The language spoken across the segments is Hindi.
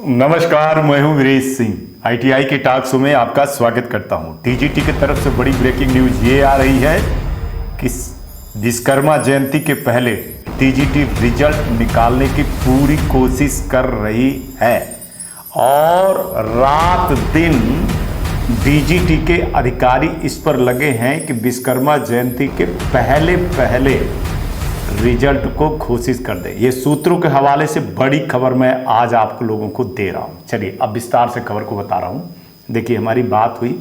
नमस्कार, मैं हूं वीरेश सिंह। आईटीआई के टॉक शो में आपका स्वागत करता हूं। टीजीटी की तरफ से बड़ी ब्रेकिंग न्यूज ये आ रही है कि विश्वकर्मा जयंती के पहले टीजीटी रिजल्ट निकालने की पूरी कोशिश कर रही है और रात दिन डीजीटी के अधिकारी इस पर लगे हैं कि विश्वकर्मा जयंती के पहले रिजल्ट को घोषित कर दे। ये सूत्रों के हवाले से बड़ी खबर मैं आज आप लोगों को दे रहा हूं। चलिए अब विस्तार से खबर को बता रहा हूं। देखिए, हमारी बात हुई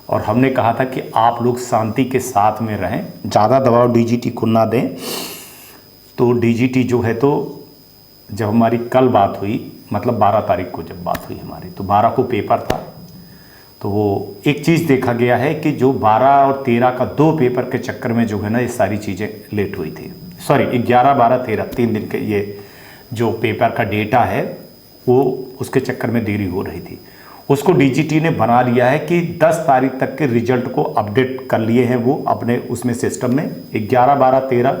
और हमने कहा था कि आप लोग शांति के साथ में रहें, ज़्यादा दबाव डीजीटी को ना दें। तो डीजीटी जो है, तो जब हमारी कल बात हुई, मतलब 12 तारीख को जब बात हुई हमारी, तो 12 को पेपर था। तो वो एक चीज़ देखा गया है कि जो 12 और 13 का 2 पेपर के चक्कर में जो है ना, ये सारी चीज़ें लेट हुई थी। सॉरी, 11, 12, 13 3 दिन के ये जो पेपर का डेटा है वो उसके चक्कर में देरी हो रही थी। उसको डीजीटी ने बना लिया है कि 10 तारीख तक के रिजल्ट को अपडेट कर लिए हैं वो अपने उसमें सिस्टम में। 11, 12, 13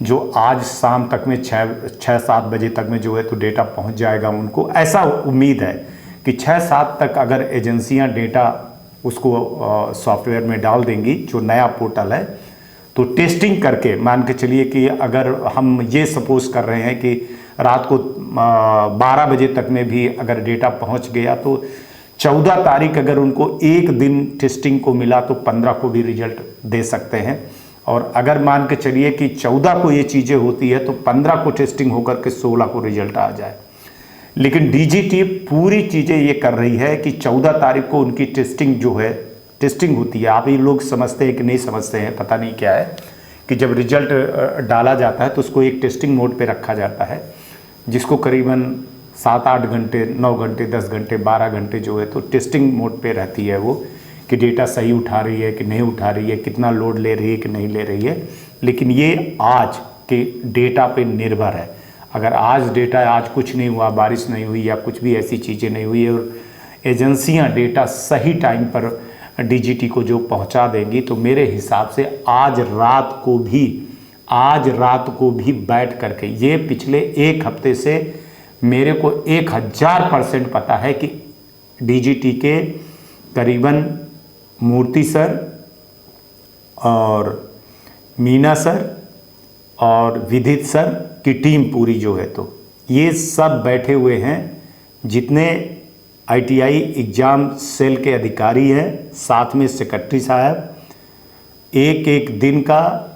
जो आज शाम तक में 6-7 बजे तक में जो है तो डेटा पहुंच जाएगा उनको। ऐसा उम्मीद है कि 6-7 तक अगर एजेंसियां डेटा उसको सॉफ्टवेयर में डाल देंगी, जो नया पोर्टल है, तो टेस्टिंग करके मान के चलिए कि अगर हम ये सपोज कर रहे हैं कि रात को 12 बजे तक में भी अगर डेटा पहुंच गया तो 14 तारीख अगर उनको एक दिन टेस्टिंग को मिला तो 15 को भी रिजल्ट दे सकते हैं। और अगर मान के चलिए कि 14 को ये चीज़ें होती है तो 15 को टेस्टिंग होकर के 16 को रिजल्ट आ जाए। लेकिन डीजीटी पूरी चीज़ें ये कर रही है कि 14 तारीख को उनकी टेस्टिंग होती है। आप ये लोग समझते हैं कि नहीं समझते हैं, पता नहीं क्या है कि जब रिजल्ट डाला जाता है तो उसको एक टेस्टिंग मोड पे रखा जाता है, जिसको करीबन 7-8 घंटे, 9 घंटे, 10 घंटे, 12 घंटे जो है तो टेस्टिंग मोड पे रहती है वो, कि डेटा सही उठा रही है कि नहीं उठा रही है, कितना लोड ले रही है कि नहीं ले रही है। लेकिन ये आज के डेटा पे निर्भर है। अगर आज डेटा, आज कुछ नहीं हुआ, बारिश नहीं हुई या कुछ भी ऐसी चीज़ें नहीं हुई और एजेंसियाँ डेटा सही टाइम पर डीजीटी को जो पहुंचा देंगी, तो मेरे हिसाब से आज रात को भी बैठ करके, ये पिछले एक हफ्ते से मेरे को 1000% पता है कि डीजीटी के करीबन मूर्ति सर और मीना सर और विदित सर की टीम पूरी जो है, तो ये सब बैठे हुए हैं। जितने आईटीआई एग्ज़ाम सेल के अधिकारी हैं, साथ में सेक्रेटरी साहब, एक दिन का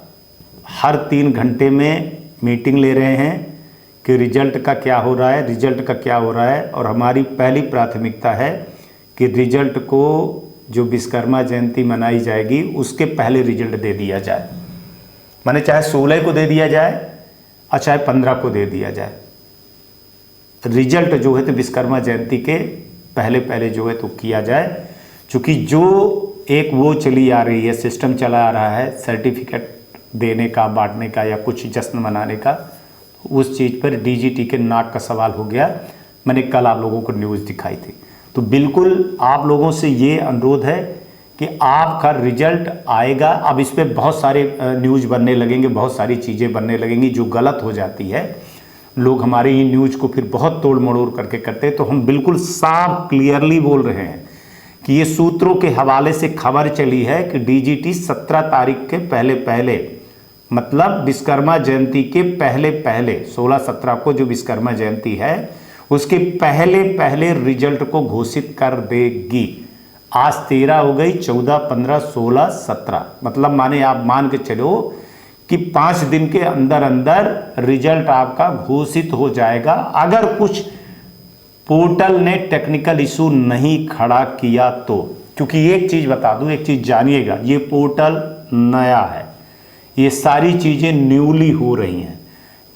हर 3 घंटे में मीटिंग ले रहे हैं कि रिजल्ट का क्या हो रहा है। और हमारी पहली प्राथमिकता है कि रिजल्ट को, जो विश्वकर्मा जयंती मनाई जाएगी उसके पहले रिजल्ट दे दिया जाए। माने चाहे 16 को दे दिया जाए और चाहे 15 को दे दिया जाए। रिजल्ट जो है तो विश्वकर्मा जयंती के पहले जो है तो किया जाए। चूँकि जो एक वो चली आ रही है, सिस्टम चला आ रहा है सर्टिफिकेट देने का, बांटने का या कुछ जश्न मनाने का, उस चीज़ पर डीजीटी के नाक का सवाल हो गया। मैंने कल आप लोगों को न्यूज़ दिखाई थी। तो बिल्कुल आप लोगों से ये अनुरोध है कि आपका रिजल्ट आएगा। अब इस पर बहुत सारे न्यूज़ बनने लगेंगे, बहुत सारी चीज़ें बनने लगेंगी जो गलत हो जाती है। लोग हमारे ही न्यूज़ को फिर बहुत तोड़ मड़ोड़ करके करते हैं। तो हम बिल्कुल साफ क्लियरली बोल रहे हैं कि ये सूत्रों के हवाले से खबर चली है कि डीजीटी 17 तारीख के पहले, मतलब विश्वकर्मा जयंती के पहले 16-17 को जो विश्वकर्मा जयंती है उसके पहले रिजल्ट को घोषित कर देगी। आज 13 हो गई, 14, 15, 16, 17, मतलब माने आप मान के चलो कि 5 दिन के अंदर रिजल्ट आपका घोषित हो जाएगा, अगर कुछ पोर्टल ने टेक्निकल इशू नहीं खड़ा किया तो। क्योंकि एक चीज़ बता दूं, एक चीज़ जानिएगा, ये पोर्टल नया है, ये सारी चीज़ें न्यूली हो रही हैं।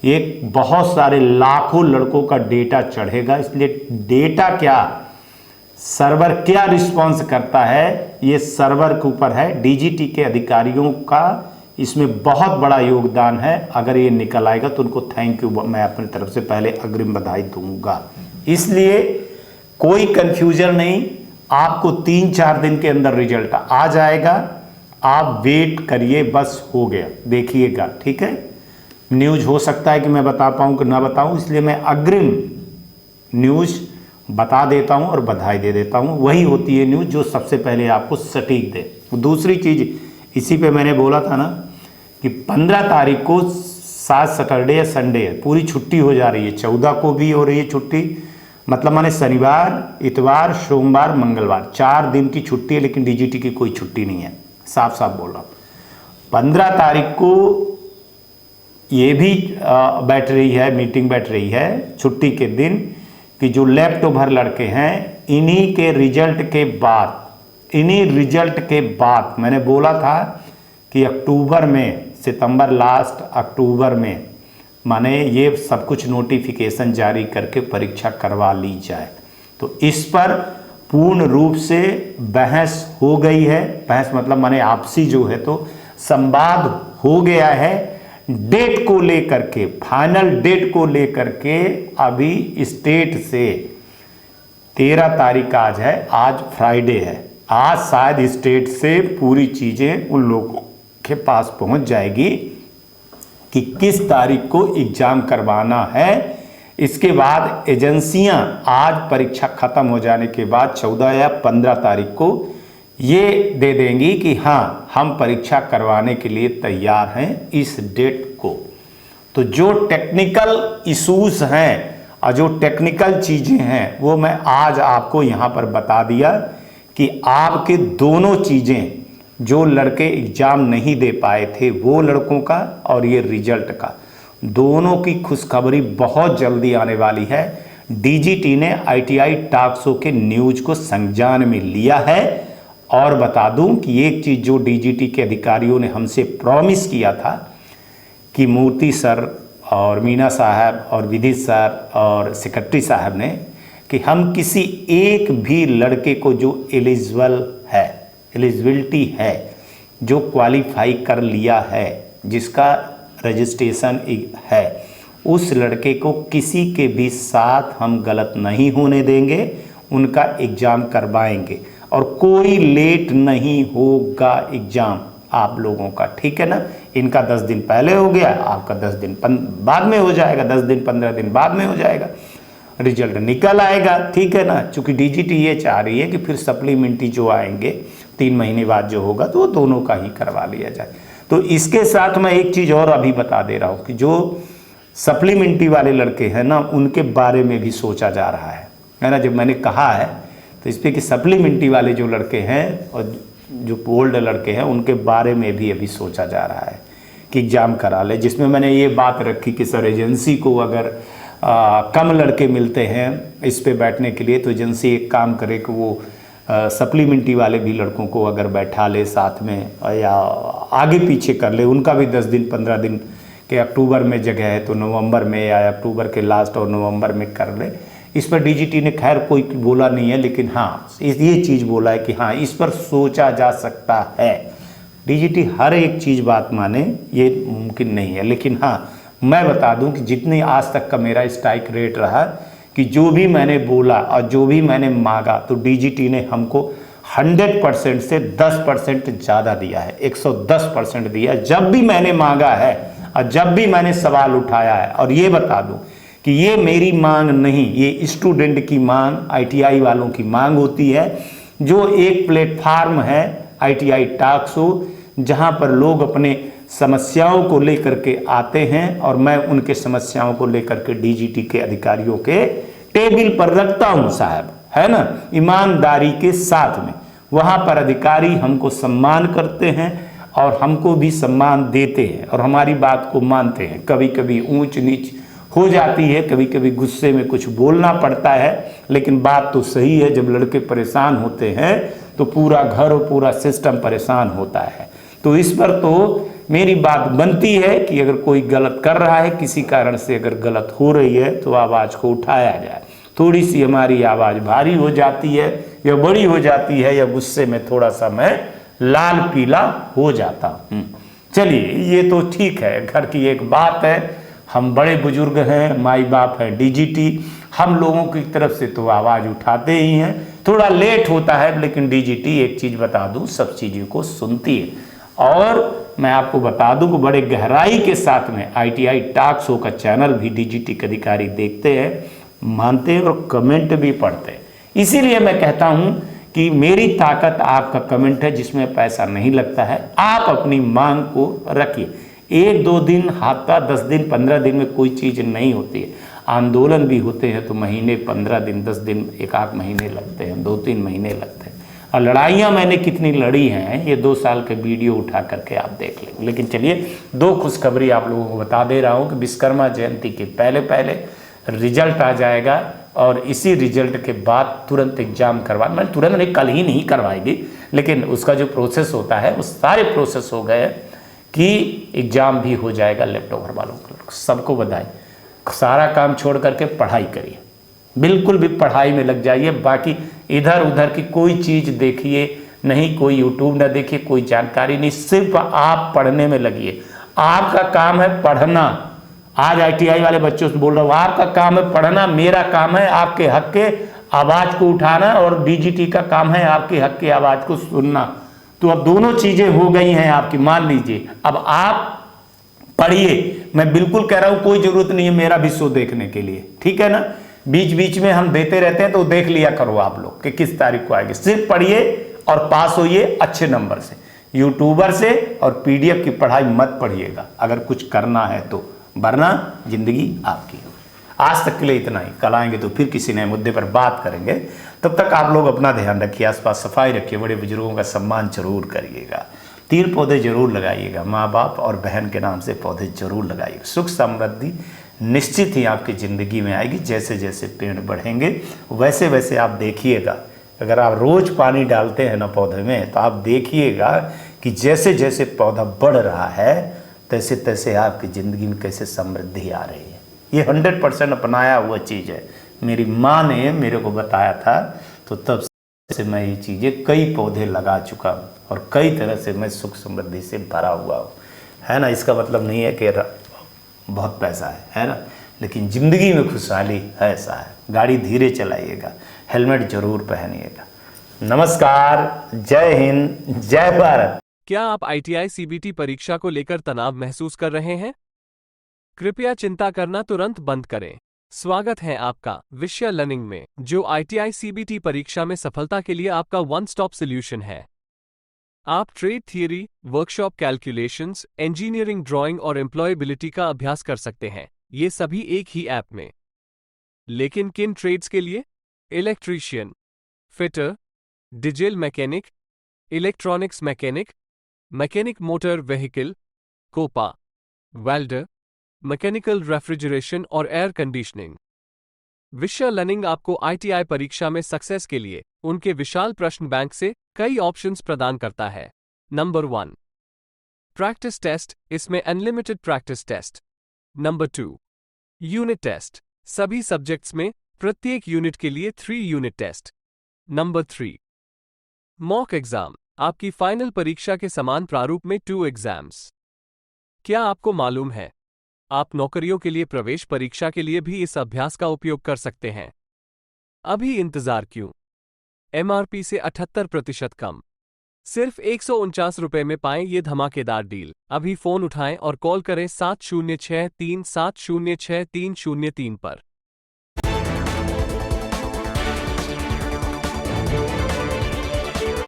एक बहुत सारे लाखों लड़कों का डेटा चढ़ेगा, इसलिए डेटा क्या, सर्वर क्या रिस्पॉन्स करता है, ये सर्वर के ऊपर है। डीजीटी के अधिकारियों का इसमें बहुत बड़ा योगदान है। अगर ये निकल आएगा तो उनको थैंक यू मैं अपनी तरफ से पहले अग्रिम बधाई दूंगा। इसलिए कोई कंफ्यूजन नहीं, आपको 3-4 दिन के अंदर रिजल्ट आ जाएगा। आप वेट करिए, बस हो गया, देखिएगा, ठीक है। न्यूज़ हो सकता है कि मैं बता पाऊँ कि ना बताऊँ, इसलिए मैं अग्रिम न्यूज़ बता देता हूं और बधाई दे देता हूं। वही होती है न्यूज़ जो सबसे पहले आपको सटीक दे। दूसरी चीज़, इसी पे मैंने बोला था ना कि 15 तारीख को 7 सैटरडे या संडे है, पूरी छुट्टी हो जा रही है। 14 को भी हो रही है छुट्टी, मतलब माने शनिवार, इतवार, सोमवार, मंगलवार 4 दिन की छुट्टी है, लेकिन डीजीटी की कोई छुट्टी नहीं है। साफ साफ बोल रहा हूँ। 15 तारीख को ये भी बैठ रही है, मीटिंग बैठ रही है छुट्टी के दिन, कि जो लेफ्ट ओवर लड़के हैं इन्हीं के रिजल्ट के बाद मैंने बोला था कि अक्टूबर में, सितंबर लास्ट अक्टूबर में, माने ये सब कुछ नोटिफिकेशन जारी करके परीक्षा करवा ली जाए। तो इस पर पूर्ण रूप से बहस हो गई है। बहस मतलब माने आपसी जो है तो संवाद हो गया है। डेट को लेकर के, फाइनल डेट को लेकर के अभी स्टेट से 13 तारीख आज है, आज फ्राइडे है, आज शायद स्टेट से पूरी चीजें उन लोगों के पास पहुंच जाएगी कि किस तारीख को एग्जाम करवाना है। इसके बाद एजेंसियां आज परीक्षा खत्म हो जाने के बाद 14 या 15 तारीख को ये दे देंगी कि हाँ, हम परीक्षा करवाने के लिए तैयार हैं इस डेट को। तो जो टेक्निकल इश्यूज हैं और जो टेक्निकल चीज़ें हैं वो मैं आज आपको यहाँ पर बता दिया कि आपके दोनों चीज़ें, जो लड़के एग्ज़ाम नहीं दे पाए थे वो लड़कों का और ये रिजल्ट का, दोनों की खुशखबरी बहुत जल्दी आने वाली है। डीजीटी ने आईटीआई टॉक शो के न्यूज़ को संज्ञान में लिया है। और बता दूं कि एक चीज़ जो डीजीटी के अधिकारियों ने हमसे प्रॉमिस किया था कि मूर्ति सर और मीना साहब और विदित सर और सेक्रेटरी साहब ने, कि हम किसी एक भी लड़के को जो एलिजिबिलिटी है, जो क्वालिफाई कर लिया है, जिसका रजिस्ट्रेशन है, उस लड़के को किसी के भी साथ हम गलत नहीं होने देंगे, उनका एग्ज़ाम करवाएंगे और कोई लेट नहीं होगा एग्ज़ाम आप लोगों का, ठीक है ना। इनका 10 दिन पहले हो गया, आपका 10 दिन बाद में हो जाएगा, 10 दिन 15 दिन बाद में हो जाएगा, रिजल्ट निकल आएगा, ठीक है ना। चूँकि डीजीटी ये चाह रही है कि फिर सप्लीमेंट्री जो आएंगे 3 महीने बाद जो होगा तो वो दोनों का ही करवा लिया जाए। तो इसके साथ मैं एक चीज़ और अभी बता दे रहा हूँ कि जो सप्लीमेंट्री वाले लड़के हैं ना, उनके बारे में भी सोचा जा रहा है ना। जब मैंने कहा है तो इस पर कि सप्लीमेंट्री वाले जो लड़के हैं और जो ओल्ड लड़के हैं उनके बारे में भी अभी सोचा जा रहा है कि एग्ज़ाम करा ले, जिसमें मैंने ये बात रखी कि सर एजेंसी को अगर कम लड़के मिलते हैं इस पे बैठने के लिए तो एजेंसी एक काम करे कि वो सप्लीमेंट्री वाले भी लड़कों को अगर बैठा ले साथ में या आगे पीछे कर ले, उनका भी 10 दिन 15 दिन के अक्टूबर में जगह है तो नवंबर में या अक्टूबर के लास्ट और नवंबर में कर ले। इस पर डीजीटी ने खैर कोई बोला नहीं है, लेकिन हाँ ये चीज़ बोला है कि हाँ इस पर सोचा जा सकता है। डीजीटी हर एक चीज़ बात माने ये मुमकिन नहीं है, लेकिन हाँ मैं बता दूं कि जितनी आज तक का मेरा स्ट्राइक रेट रहा कि जो भी मैंने बोला और जो भी मैंने मांगा तो डीजीटी ने हमको 100% से 10% ज़्यादा दिया है, 110% दिया जब भी मैंने मांगा है और जब भी मैंने सवाल उठाया है। और ये बता दूं कि ये मेरी मांग नहीं, ये स्टूडेंट की मांग, आईटीआई वालों की मांग होती है। जो एक प्लेटफार्म है आईटीआई टॉक शो, जहां पर लोग अपने समस्याओं को लेकर के आते हैं और मैं उनके समस्याओं को लेकर के डीजीटी के अधिकारियों के टेबल पर रखता हूं साहब, है ना, ईमानदारी के साथ में। वहां पर अधिकारी हमको सम्मान करते हैं और हमको भी सम्मान देते हैं और हमारी बात को मानते हैं। कभी कभी ऊंच नीच हो जाती है, कभी कभी गुस्से में कुछ बोलना पड़ता है, लेकिन बात तो सही है। जब लड़के परेशान होते हैं तो पूरा घर और पूरा सिस्टम परेशान होता है। तो इस पर तो मेरी बात बनती है कि अगर कोई गलत कर रहा है, किसी कारण से अगर गलत हो रही है तो आवाज़ को उठाया जाए। थोड़ी सी हमारी आवाज़ भारी हो जाती है या बड़ी हो जाती है या गुस्से में थोड़ा सा मैं लाल पीला हो जाता हूँ। चलिए ये तो ठीक है, घर की एक बात है। हम बड़े बुजुर्ग हैं, माई बाप है डीजीटी, हम लोगों की तरफ से तो आवाज़ उठाते ही हैं। थोड़ा लेट होता है लेकिन डीजीटी एक चीज़ बता दूं, सब चीज़ों को सुनती है। और मैं आपको बता दूं कि बड़े गहराई के साथ में आईटीआई टॉक शो का चैनल भी डीजीटी के अधिकारी देखते हैं मानते हैं और कमेंट भी पढ़ते हैं। इसीलिए मैं कहता हूं कि मेरी ताकत आपका कमेंट है, जिसमें पैसा नहीं लगता है। आप अपनी मांग को रखिए। 1-2 दिन, हफ्ता, 10 दिन, 15 दिन में कोई चीज़ नहीं होती है। आंदोलन भी होते हैं तो महीने, 15 दिन, 10 दिन, 1-8 महीने लगते हैं, 2-3 महीने लगते हैं। और लड़ाइयाँ मैंने कितनी लड़ी हैं, ये 2 साल के वीडियो उठा करके आप देख लें। लेकिन चलिए, 2 खुशखबरी आप लोगों को बता दे रहा हूँ कि विश्वकर्मा जयंती के पहले रिजल्ट आ जाएगा और इसी रिजल्ट के बाद तुरंत एग्जाम करवा, मैं तुरंत नहीं, कल ही नहीं करवाएगी, लेकिन उसका जो प्रोसेस होता है वो सारे प्रोसेस हो गए कि एग्जाम भी हो जाएगा लैपटॉप वालों को। सबको बधाई। सारा काम छोड़ करके पढ़ाई करिए, बिल्कुल भी पढ़ाई में लग जाइए। बाकी इधर उधर की कोई चीज़ देखिए नहीं, कोई यूट्यूब ना देखिए, कोई जानकारी नहीं, सिर्फ आप पढ़ने में लगिए। आपका काम है पढ़ना। आज ITI वाले बच्चों से बोल रहा हूँ, आपका काम है पढ़ना, मेरा काम है आपके हक के आवाज़ को उठाना और DGT का काम है आपके हक की आवाज़ को सुनना। तो अब दोनों चीज़ें हो गई हैं आपकी, मान लीजिए। अब आप पढ़िए, मैं बिल्कुल कह रहा हूँ, कोई ज़रूरत नहीं है मेरा भी शो देखने के लिए, ठीक है ना। बीच बीच में हम देते रहते हैं तो देख लिया करो आप लोग कि किस तारीख को आएगी। सिर्फ पढ़िए और पास होइए अच्छे नंबर से। यूट्यूबर से और PDF की पढ़ाई मत पढ़िएगा अगर कुछ करना है तो, वरना जिंदगी आपकी। आज तक के लिए इतना ही। कल आएंगे तो फिर किसी नए मुद्दे पर बात करेंगे। तब तक आप लोग अपना ध्यान रखिए, आसपास सफाई रखिए, बड़े बुजुर्गों का सम्मान जरूर करिएगा, 3 पौधे जरूर लगाइएगा, माँ बाप और बहन के नाम से पौधे जरूर लगाइएगा। सुख समृद्धि निश्चित ही आपकी ज़िंदगी में आएगी। जैसे जैसे पेड़ बढ़ेंगे वैसे वैसे आप देखिएगा, अगर आप रोज़ पानी डालते हैं ना पौधे में, तो आप देखिएगा कि जैसे जैसे पौधा बढ़ रहा है तैसे तैसे आपकी ज़िंदगी में कैसे समृद्धि आ रही है। ये 100% अपनाया हुआ चीज़ है। मेरी माँ ने मेरे को बताया था, तो तब से मैं ये चीज़ें, कई पौधे लगा चुका हूँ और कई तरह से मैं सुख समृद्धि से भरा हुआ हूँ, है ना। इसका मतलब नहीं है कि बहुत पैसा है ना, लेकिन ज़िंदगी में खुशहाली है, ऐसा है। गाड़ी धीरे चलाइएगा, हेलमेट जरूर पहनिएगा। नमस्कार, जय हिंद, जय भारत। क्या आप ITI CBT परीक्षा को लेकर तनाव महसूस कर रहे हैं? कृपया चिंता करना तुरंत बंद करें। स्वागत है आपका विषय लर्निंग में, जो ITI CBT परीक्षा में सफलता के लिए आपका वन स्टॉप सॉल्यूशन है। आप trade theory, workshop calculations, engineering drawing और एम्प्लॉयबिलिटी का अभ्यास कर सकते हैं, ये सभी एक ही ऐप में। लेकिन किन ट्रेड्स के लिए? Electrician, fitter, diesel mechanic, electronics mechanic, mechanic motor vehicle, COPA, welder, mechanical refrigeration और एयर कंडीशनिंग। विषय लर्निंग आपको ITI परीक्षा में सक्सेस के लिए उनके विशाल प्रश्न बैंक से कई ऑप्शंस प्रदान करता है। नंबर 1, प्रैक्टिस टेस्ट, इसमें unlimited practice test. Number 2, unit test, सभी सब्जेक्ट्स में प्रत्येक यूनिट के लिए 3 unit test. Number 3, mock exam, आपकी फाइनल परीक्षा के समान प्रारूप में 2 एग्जाम्स। क्या आपको मालूम है, आप नौकरियों के लिए प्रवेश परीक्षा के लिए भी इस अभ्यास का उपयोग कर सकते हैं। अभी इंतजार क्यों? MRP से 78% कम, सिर्फ 149 रुपए में पाएं ये धमाकेदार डील। अभी फोन उठाएं और कॉल करें 7063706303 पर।